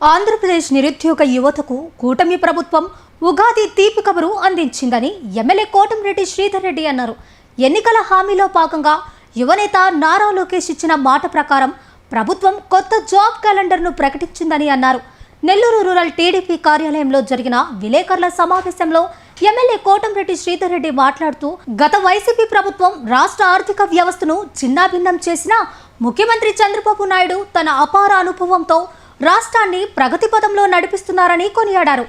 ఆంధ్రప్రదేశ్ నిరుద్యోగ యువతకు కూటమి ప్రభుత్వం ఉగాది తీపి కబురు అందించిందని ఎమ్మెల్యే కోటంరెడ్డి శ్రీధర్ రెడ్డి అన్నారు. ఎన్నికల హామీలో భాగంగా యువనేత నారా లోకేష్ ఇచ్చిన మాట ప్రకారం ప్రభుత్వం కొత్త జాబ్ క్యాలెండర్ను ప్రకటించిందని అన్నారు. నెల్లూరు రూరల్ టీడీపీ కార్యాలయంలో జరిగిన విలేకరుల సమావేశంలో ఎమ్మెల్యే కోటంరెడ్డి శ్రీధర్ రెడ్డి మాట్లాడుతూ, గత వైసీపీ ప్రభుత్వం రాష్ట్ర ఆర్థిక వ్యవస్థను చిన్నాభిన్నం చేసినా ముఖ్యమంత్రి చంద్రబాబు నాయుడు తన అపార అనుభవంతో రాష్ట్రాన్ని ప్రగతి పథంలో నడిపిస్తున్నారని కొనియాడారు.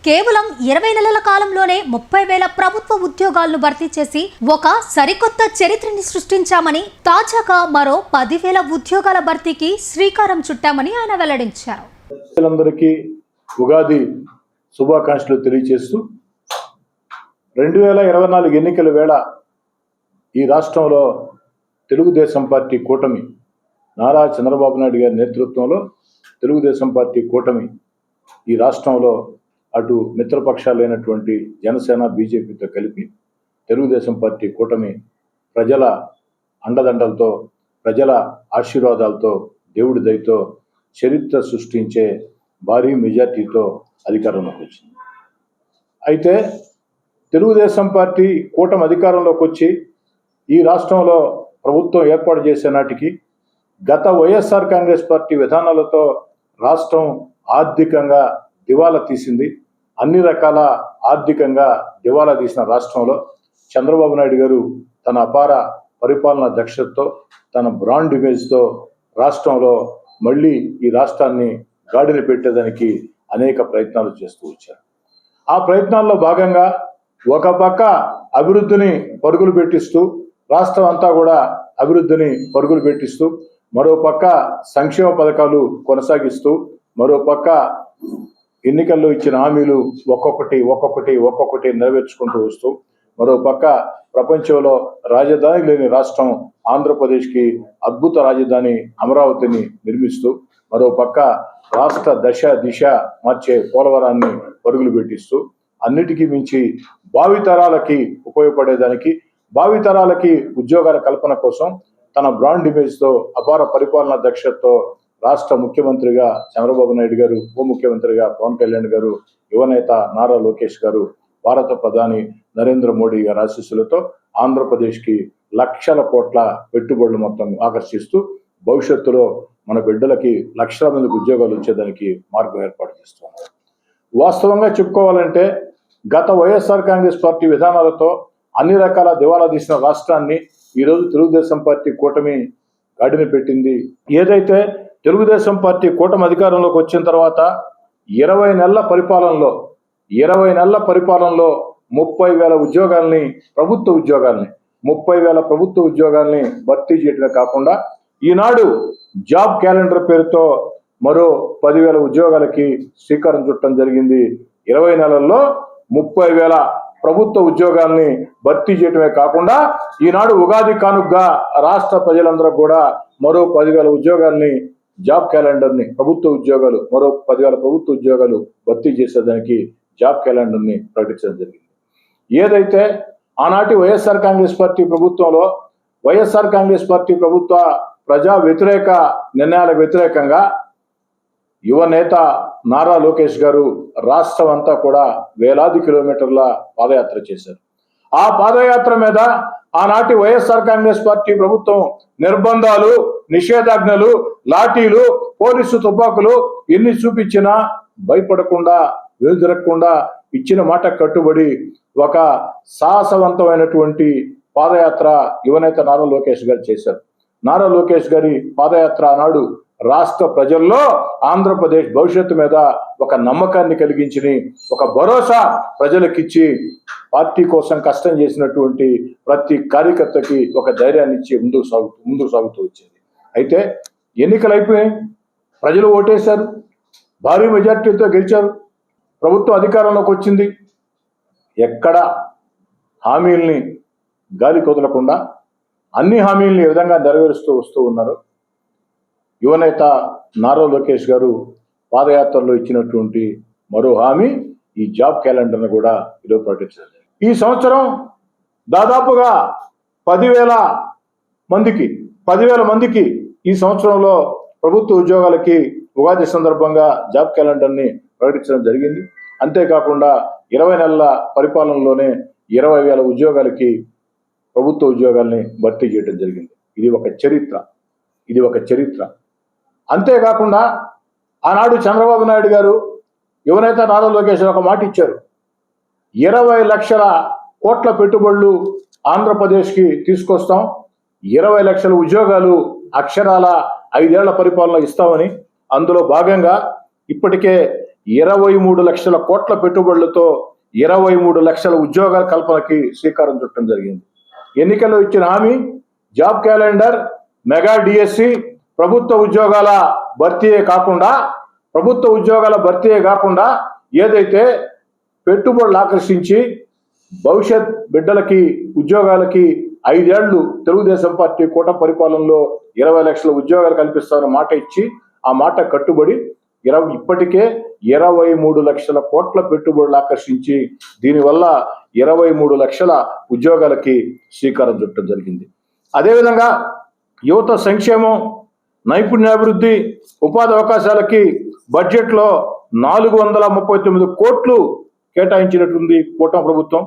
కేవలం 20 నెలల కాలంలోనే 30,000 ప్రభుత్వ ఉద్యోగాలను భర్తీ చేసి ఒక సరికొత్త చరిత్రని సృష్టించామని, తాజాగా మరో 10,000 ఉద్యోగాల భర్తీకి శ్రీకారం చుట్టామని ఆయన వెల్లడించారు. అందరికీ ఉగాది శుభాకాంక్షలు తెలియజేస్తూ 2024 ఎన్నికల వేళ ఈ రాష్ట్రంలో తెలుగుదేశం పార్టీ కూటమి నారా చంద్రబాబు నాయుడు గారి నేతృత్వంలో తెలుగుదేశం పార్టీ కూటమి ఈ రాష్ట్రంలో అటు మిత్రపక్షాలైనటువంటి జనసేన బీజేపీతో కలిపి తెలుగుదేశం పార్టీ కూటమి ప్రజల అండదండలతో, ప్రజల ఆశీర్వాదాలతో, దేవుడి దయతో చరిత్ర సృష్టించే భారీ మెజార్టీతో అధికారంలోకి వచ్చింది. అయితే తెలుగుదేశం పార్టీ కూటమి అధికారంలోకి వచ్చి ఈ రాష్ట్రంలో ప్రభుత్వం ఏర్పాటు చేసే నాటికి గత వైఎస్ఆర్ కాంగ్రెస్ పార్టీ విధానాలతో రాష్ట్రం ఆర్థికంగా దివాలా తీసింది. అన్ని రకాల ఆర్థికంగా దివాలా తీసిన రాష్ట్రంలో చంద్రబాబు నాయుడు గారు తన అపార పరిపాలనా దక్షతతో, తన బ్రాండ్ ఇమేజ్తో రాష్ట్రంలో మళ్ళీ ఈ రాష్ట్రాన్ని గాడిన పెట్టేదానికి అనేక ప్రయత్నాలు చేస్తూ వచ్చారు. ఆ ప్రయత్నాల్లో భాగంగా ఒక పక్క అభివృద్ధిని పరుగులు పెట్టిస్తూ, రాష్ట్రం అంతా కూడా అభివృద్ధిని పరుగులు పెట్టిస్తూ, మరో పక్క సంక్షేమ పథకాలు కొనసాగిస్తూ, మరో పక్క ఎన్నికల్లో ఇచ్చిన హామీలు ఒక్కొక్కటి నెరవేర్చుకుంటూ వస్తూ, మరో పక్క ప్రపంచంలో రాజధాని లేని రాష్ట్రం ఆంధ్రప్రదేశ్కి అద్భుత రాజధాని అమరావతిని నిర్మిస్తూ, మరో పక్క రాష్ట్ర దశ దిశ మార్చే పోలవరాన్ని పరుగులు పెట్టిస్తూ, అన్నిటికీ మించి భావితరాలకి ఉపయోగపడేదానికి, భావితరాలకి ఉద్యోగాల కల్పన కోసం తన బ్రాండ్ ఇమేజ్తో, అపార పరిపాలనా దక్షతతో రాష్ట్ర ముఖ్యమంత్రిగా చంద్రబాబు నాయుడు గారు, ఉప ముఖ్యమంత్రిగా పవన్ కళ్యాణ్ గారు, యువనేత నారా లోకేష్ గారు, భారత ప్రధాని నరేంద్ర మోడీ గారి ఆశీస్సులతో ఆంధ్రప్రదేశ్కి లక్షల కోట్ల పెట్టుబడులు మొత్తం ఆకర్షిస్తూ భవిష్యత్తులో మన బిడ్డలకి లక్షల మందికి ఉద్యోగాలు వచ్చేదానికి మార్గం ఏర్పాటు చేస్తున్నారు. వాస్తవంగా చెప్పుకోవాలంటే గత వైఎస్ఆర్ కాంగ్రెస్ పార్టీ విధానాలతో అన్ని రకాల దివాలా తీసిన రాష్ట్రాన్ని ఈరోజు తెలుగుదేశం పార్టీ కూటమి గాడిన పెట్టింది. ఏదైతే తెలుగుదేశం పార్టీ కూటమి అధికారంలోకి వచ్చిన తర్వాత 20 నెలల పరిపాలనలో 30,000 ఉద్యోగాల్ని, ప్రభుత్వ ఉద్యోగాల్ని భర్తీ చేయడమే కాకుండా ఈనాడు జాబ్ క్యాలెండర్ పేరుతో మరో 10,000 ఉద్యోగాలకి శ్రీకారం చుట్టడం జరిగింది. 20 నెలల్లో 30,000 ప్రభుత్వ ఉద్యోగాల్ని భర్తీ చేయడమే కాకుండా ఈనాడు ఉగాది కానుకగా రాష్ట్ర ప్రజలందరూ కూడా మరో 10,000 ఉద్యోగాల్ని, జాబ్ క్యాలెండర్ని, ప్రభుత్వ ఉద్యోగాలు, మరో 10,000 ప్రభుత్వ ఉద్యోగాలు భర్తీ చేసేదానికి జాబ్ క్యాలెండర్ని ప్రకటించడం జరిగింది. ఏదైతే ఆనాటి వైఎస్ఆర్ కాంగ్రెస్ పార్టీ ప్రభుత్వంలో వైఎస్ఆర్ కాంగ్రెస్ పార్టీ ప్రభుత్వ ప్రజా వ్యతిరేక నిర్ణయాలకు వ్యతిరేకంగా యువనేత నారా లోకేష్ గారు రాష్ట్రం అంతా కూడా వేలాది కిలోమీటర్ల పాదయాత్ర చేశారు. ఆ పాదయాత్ర మీద ఆనాటి వైఎస్ఆర్ కాంగ్రెస్ పార్టీ ప్రభుత్వం నిర్బంధాలు, నిషేధాజ్ఞలు, లాఠీలు, పోలీసు తుపాకులు ఎన్ని చూపించినా భయపడకుండా, వెనుదిరగకుండా ఇచ్చిన మాట కట్టుబడి ఒక సాహసవంతమైనటువంటి పాదయాత్ర యువనేత నారా లోకేష్ గారు చేశారు. నారా లోకేష్ గారి పాదయాత్ర ఆనాడు రాష్ట్ర ప్రజల్లో ఆంధ్రప్రదేశ్ భవిష్యత్తు మీద ఒక నమ్మకాన్ని కలిగించి, ఒక భరోసా ప్రజలకిచ్చి, పార్టీ కోసం కష్టం చేసినటువంటి ప్రతి కార్యకర్తకి ఒక ధైర్యాన్ని ఇచ్చి ముందుకు సాగుతూ వచ్చింది. అయితే ఎన్నికలు అయిపోయాయి, ప్రజలు ఓటేశారు, భారీ మెజార్టీతో గెలిచారు, ప్రభుత్వం అధికారంలోకి వచ్చింది. ఎక్కడ హామీల్ని గాలి కొదలకుండా అన్ని హామీల్ని ఏ విధంగా నెరవేరుస్తూ వస్తూ ఉన్నారు. యువనేత నారా లోకేష్ గారు పాదయాత్రలో ఇచ్చినటువంటి మరో హామీ ఈ జాబ్ క్యాలెండర్ను కూడా ఈరోజు ప్రకటించారు. ఈ సంవత్సరం దాదాపుగా 10,000 మందికి ఈ సంవత్సరంలో ప్రభుత్వ ఉద్యోగాలకి ఉగాది సందర్భంగా జాబ్ క్యాలెండర్ని ప్రకటించడం జరిగింది. అంతేకాకుండా 20 నెలల పరిపాలనలోనే 20,000 ఉద్యోగాలకి ప్రభుత్వ ఉద్యోగాల్ని భర్తీ చేయడం జరిగింది. ఇది ఒక చరిత్ర. అంతేకాకుండా ఆనాడు చంద్రబాబు నాయుడు గారు యువనేత నారా లోకేష్ ఒక మాట ఇచ్చారు. 20 లక్షల కోట్ల పెట్టుబడులు ఆంధ్రప్రదేశ్కి తీసుకొస్తాం, 20 లక్షల ఉద్యోగాలు అక్షరాల 5 ఏళ్ల పరిపాలన ఇస్తామని. అందులో భాగంగా ఇప్పటికే 23 లక్షల కోట్ల పెట్టుబడులతో 23 లక్షల ఉద్యోగాల కల్పనకి శ్రీకారం చుట్టడం జరిగింది. ఎన్నికల్లో ఇచ్చిన హామీ జాబ్ క్యాలెండర్, మెగా డిఎస్సి, ప్రభుత్వ ఉద్యోగాల భర్తీయే కాకుండా ఏదైతే పెట్టుబడులు ఆకర్షించి భవిష్యత్ బిడ్డలకి ఉద్యోగాలకి 5 ఏళ్లు తెలుగుదేశం పార్టీ కూటమి పరిపాలనలో 20 లక్షల ఉద్యోగాలు కల్పిస్తామని మాట ఇచ్చి ఆ మాట కట్టుబడి ఇప్పటికే 23 లక్షల కోట్ల పెట్టుబడులు ఆకర్షించి దీనివల్ల 23 లక్షల ఉద్యోగాలకి శ్రీకారం చుట్టడం జరిగింది. అదేవిధంగా యువత సంక్షేమం, నైపుణ్యాభివృద్ధి, ఉపాధి అవకాశాలకి బడ్జెట్లో 439 కోట్లు కేటాయించినట్టుంది కూటమి ప్రభుత్వం.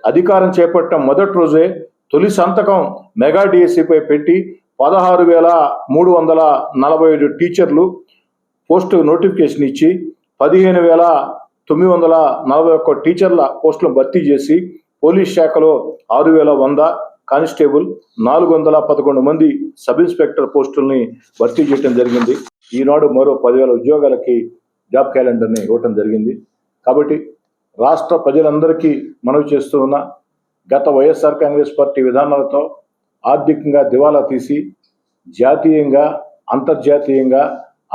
అధికారం చేపట్టడం మొదటి రోజే తొలి సంతకం మెగా డిఎస్సిపై పెట్టి 16,345 టీచర్లు పోస్టు నోటిఫికేషన్ ఇచ్చి 15,941 టీచర్ల పోస్టులను భర్తీ చేసి పోలీస్ శాఖలో 6,100 కానిస్టేబుల్, 411 మంది సబ్ ఇన్స్పెక్టర్ పోస్టుల్ని భర్తీ చేయడం జరిగింది. ఈనాడు మరో 10,000 ఉద్యోగాలకి జాబ్ క్యాలెండర్ని ఇవ్వటం జరిగింది. కాబట్టి రాష్ట్ర ప్రజలందరికీ మనవి చేస్తూ ఉన్న గత వైఎస్ఆర్ కాంగ్రెస్ పార్టీ విధానాలతో ఆర్థికంగా దివాలా తీసి జాతీయంగా అంతర్జాతీయంగా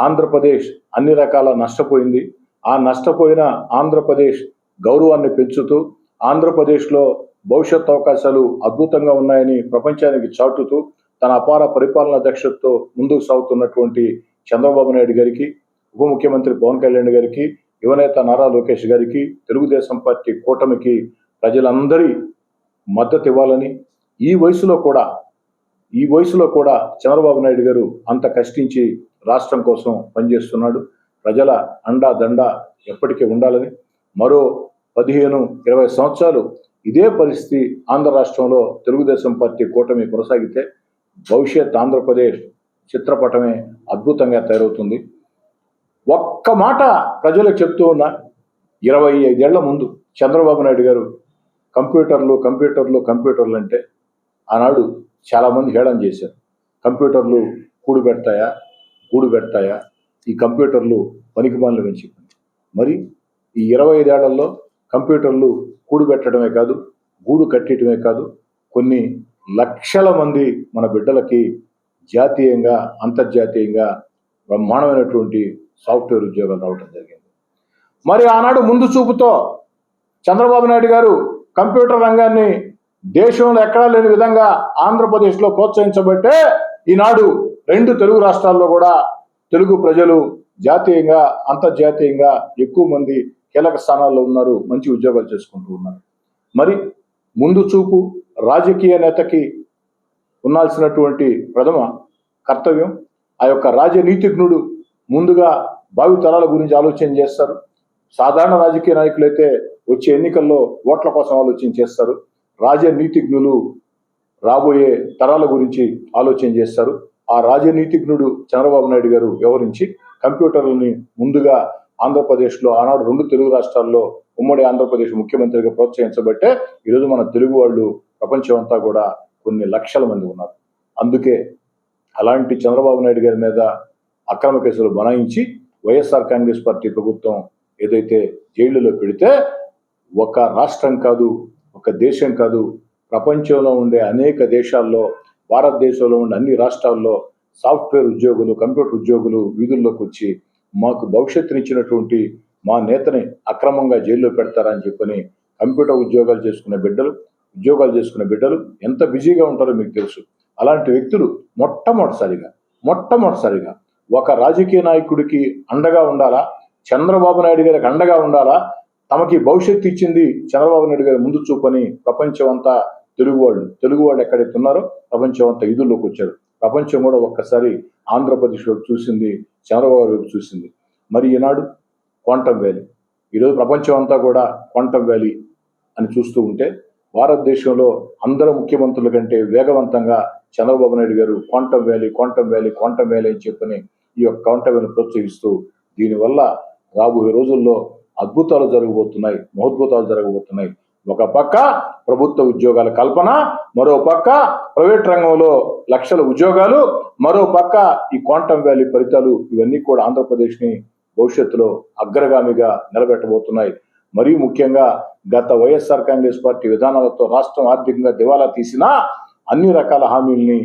ఆంధ్రప్రదేశ్ అన్ని రకాల నష్టపోయింది. ఆ నష్టపోయిన ఆంధ్రప్రదేశ్ గౌరవాన్ని పెంచుతూ ఆంధ్రప్రదేశ్లో భవిష్యత్ అవకాశాలు అద్భుతంగా ఉన్నాయని ప్రపంచానికి చాటుతూ తన అపార పరిపాలనా దక్షతతో ముందుకు సాగుతున్నటువంటి చంద్రబాబు నాయుడు గారికి, ఉప ముఖ్యమంత్రి పవన్ కళ్యాణ్ గారికి, యువనేత నారా లోకేష్ గారికి, తెలుగుదేశం పార్టీ కూటమికి ప్రజలందరి మద్దతు ఇవ్వాలని, ఈ వయసులో కూడా చంద్రబాబు నాయుడు గారు అంత కష్టించి రాష్ట్రం కోసం పనిచేస్తున్నాడు. ప్రజల అండా దండ ఎప్పటికీ ఉండాలని, మరో 15-20 సంవత్సరాలు ఇదే పరిస్థితి ఆంధ్ర రాష్ట్రంలో తెలుగుదేశం పార్టీ కూటమి కొనసాగితే భవిష్యత్ ఆంధ్రప్రదేశ్ చిత్రపటమే అద్భుతంగా తయారవుతుంది. ఒక్క మాట ప్రజలకు చెప్తూ ఉన్న 25 ఏళ్ల ముందు చంద్రబాబు నాయుడు గారు కంప్యూటర్లు అంటే ఆనాడు చాలామంది హేళన చేశారు. కంప్యూటర్లు గూడు పెడతాయా, ఈ కంప్యూటర్లు పనికిమాలినవి అని చెప్పింది. మరి ఈ 25 ఏళ్లలో కంప్యూటర్లు కూడు పెట్టడమే కాదు, గూడు కట్టడమే కాదు, కొన్ని లక్షల మంది మన బిడ్డలకి జాతీయంగా అంతర్జాతీయంగా బ్రహ్మాండమైనటువంటి సాఫ్ట్వేర్ ఉద్యోగాలు రావడం జరిగింది. మరి ఆనాడు ముందు చూపుతో చంద్రబాబు నాయుడు గారు కంప్యూటర్ రంగాన్ని దేశంలో ఎక్కడా లేని విధంగా ఆంధ్రప్రదేశ్లో ప్రోత్సహించబట్టే ఈనాడు 2 తెలుగు రాష్ట్రాల్లో కూడా తెలుగు ప్రజలు జాతీయంగా అంతర్జాతీయంగా ఎక్కువ మంది కీలక స్థానాల్లో ఉన్నారు, మంచి ఉద్యోగాలు చేసుకుంటూ ఉన్నారు. మరి ముందు చూపు రాజకీయ నేతకి ఉండాల్సినటువంటి ప్రథమ కర్తవ్యం, ఆ యొక్క రాజనీతిజ్ఞుడు ముందుగా భావితరాల గురించి ఆలోచన చేస్తారు. సాధారణ రాజకీయ నాయకులైతే వచ్చే ఎన్నికల్లో ఓట్ల కోసం ఆలోచన చేస్తారు. రాజనీతిజ్ఞులు రాబోయే తరాల గురించి ఆలోచన చేస్తారు. ఆ రాజనీతిజ్ఞుడు చంద్రబాబు నాయుడు గారు వ్యవహరించి కంప్యూటర్లని ముందుగా ఆంధ్రప్రదేశ్లో ఆనాడు 2 తెలుగు రాష్ట్రాల్లో ఉమ్మడి ఆంధ్రప్రదేశ్ ముఖ్యమంత్రిగా ప్రోత్సహించబట్టే ఈరోజు మన తెలుగు వాళ్ళు ప్రపంచం అంతా కూడా కొన్ని లక్షల మంది ఉన్నారు. అందుకే అలాంటి చంద్రబాబు నాయుడు గారి మీద అక్రమ కేసులు బనాయించి వైఎస్ఆర్ కాంగ్రెస్ పార్టీ ప్రభుత్వం ఏదైతే జైళ్లలో పెడితే ఒక రాష్ట్రం కాదు, ఒక దేశం కాదు, ప్రపంచంలో ఉండే అనేక దేశాల్లో, భారతదేశంలో ఉండే అన్ని రాష్ట్రాల్లో సాఫ్ట్వేర్ ఉద్యోగులు, కంప్యూటర్ ఉద్యోగులు వీధుల్లోకి వచ్చి మాకు భవిష్యత్తునిచ్చినటువంటి మా నేతని అక్రమంగా జైల్లో పెడతారని చెప్పని కంప్యూటర్ ఉద్యోగాలు చేసుకునే బిడ్డలు ఎంత బిజీగా ఉంటారో మీకు తెలుసు. అలాంటి వ్యక్తులు మొట్టమొదటిసారిగా ఒక రాజకీయ నాయకుడికి అండగా ఉండాలా, చంద్రబాబు నాయుడు గారికి అండగా ఉండాలా, తమకి భవిష్యత్తు ఇచ్చింది చంద్రబాబు నాయుడు గారి ముందు చూపని ప్రపంచం అంతా తెలుగు వాళ్ళు ఎక్కడైతే ఉన్నారో ప్రపంచం అంతా ఈదుల్లోకి వచ్చారు. ప్రపంచం కూడా ఒక్కసారి ఆంధ్రప్రదేశ్లో చూసింది చంద్రబాబు వైపు చూసింది. మరి ఈనాడు క్వాంటమ్ వ్యాలీ, ఈరోజు ప్రపంచం అంతా కూడా క్వాంటమ్ వ్యాలీ అని చూస్తూ ఉంటే భారతదేశంలో అందరూ ముఖ్యమంత్రుల కంటే వేగవంతంగా చంద్రబాబు నాయుడు గారు quantum valley quantum valley quantum valley అని చెప్పని ఈ యొక్క క్వాంటమ్ వ్యాలీని ప్రోత్సహిస్తూ దీనివల్ల రాబోయే రోజుల్లో అద్భుతాలు జరగబోతున్నాయి, మహోద్భుతాలు జరగబోతున్నాయి. ఒక పక్క ప్రభుత్వ ఉద్యోగాల కల్పన, మరో పక్క ప్రైవేట్ రంగంలో లక్షల ఉద్యోగాలు, మరో పక్క ఈ క్వాంటమ్ వ్యాలీ ఫలితాలు, ఇవన్నీ కూడా ఆంధ్రప్రదేశ్ని భవిష్యత్తులో అగ్రగామిగా నిలబెట్టబోతున్నాయి. మరీ ముఖ్యంగా గత వైఎస్ఆర్ కాంగ్రెస్ పార్టీ విధానాలతో రాష్ట్రం ఆర్థికంగా దివాలా తీసినా అన్ని రకాల హామీల్ని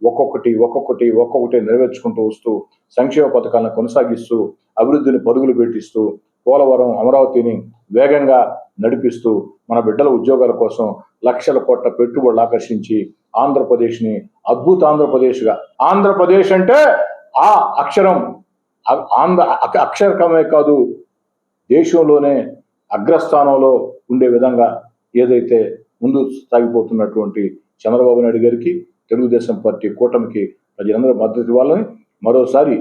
ఒక్కొక్కటి నెరవేర్చుకుంటూ వస్తూ సంక్షేమ పథకాలను కొనసాగిస్తూ అభివృద్ధిని పరుగులు పెట్టిస్తూ పోలవరం అమరావతిని వేగంగా నడిపిస్తూ మన బిడ్డల ఉద్యోగాల కోసం లక్షల కోట్ల పెట్టుబడులు ఆకర్షించి ఆంధ్రప్రదేశ్ని అద్భుత ఆంధ్రప్రదేశ్గా, ఆంధ్రప్రదేశ్ అంటే ఆ అక్షరకమే కాదు దేశంలోనే అగ్రస్థానంలో ఉండే విధంగా ఏదైతే ముందు సాగిపోతున్నటువంటి చంద్రబాబు నాయుడు గారికి, తెలుగుదేశం పార్టీ కూటమికి ప్రజలందరూ మద్దతు ఇవ్వాలని మరోసారి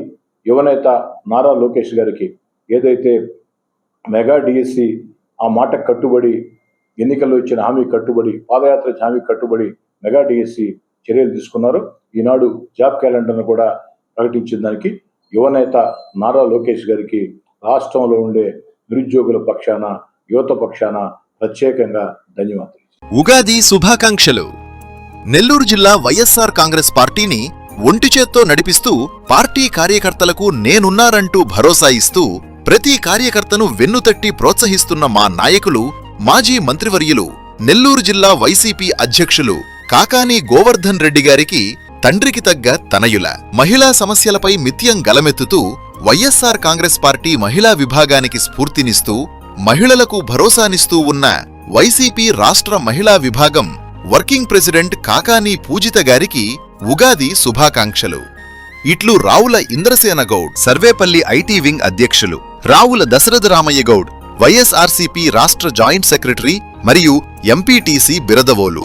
యువనేత నారా లోకేష్ గారికి ఏదైతే మెగా డిఎస్సి ఆ మాట కట్టుబడి, ఎన్నికల్లో ఇచ్చిన హామీ కట్టుబడి, పాదయాత్ర హామీ కట్టుబడి మెగా డిఎస్సి చర్యలు తీసుకున్నారు. ఈనాడు జాబ్ క్యాలెండర్ను కూడా ప్రకటించిన దానికి యువనేత నారా లోకేష్ గారికి రాష్ట్రంలో ఉండే నిరుద్యోగుల పక్షాన, యువత పక్షాన ప్రత్యేకంగా ధన్యవాదాలు. ఉగాది శుభాకాంక్షలు. నెల్లూరు జిల్లా వైఎస్ఆర్ కాంగ్రెస్ పార్టీని ఒంటి చేత్తో నడిపిస్తూ పార్టీ కార్యకర్తలకు నేనున్నారంటూ భరోసా ఇస్తూ ప్రతి కార్యకర్తను వెన్నుతట్టి ప్రోత్సహిస్తున్న మా నాయకులు, మాజీ మంత్రివర్యులు, నెల్లూరు జిల్లా వైసీపీ అధ్యక్షులు కాకాని గోవర్ధన్ రెడ్డి గారికి తండ్రికి తగ్గ తనయుల. మహిళా సమస్యలపై నిత్యం గలమెత్తుతూ వైఎస్ఆర్ కాంగ్రెస్ పార్టీ మహిళా విభాగానికి స్ఫూర్తినిస్తూ మహిళలకు భరోసానిస్తూ ఉన్న వైసీపీ రాష్ట్ర మహిళా విభాగం వర్కింగ్ ప్రెసిడెంట్ కాకాని పూజిత గారికి ఉగాది శుభాకాంక్షలు. ఇట్లు రావుల ఇంద్రసేన గౌడ్, సర్వేపల్లి ఐటీ వింగ్ అధ్యక్షులు, రావుల దశరథ రామయ్య గౌడ్, వైఎస్ఆర్సీపీ రాష్ట్ర జాయింట్ సెక్రటరీ మరియు ఎంపీటీసీ బిరదవోలు.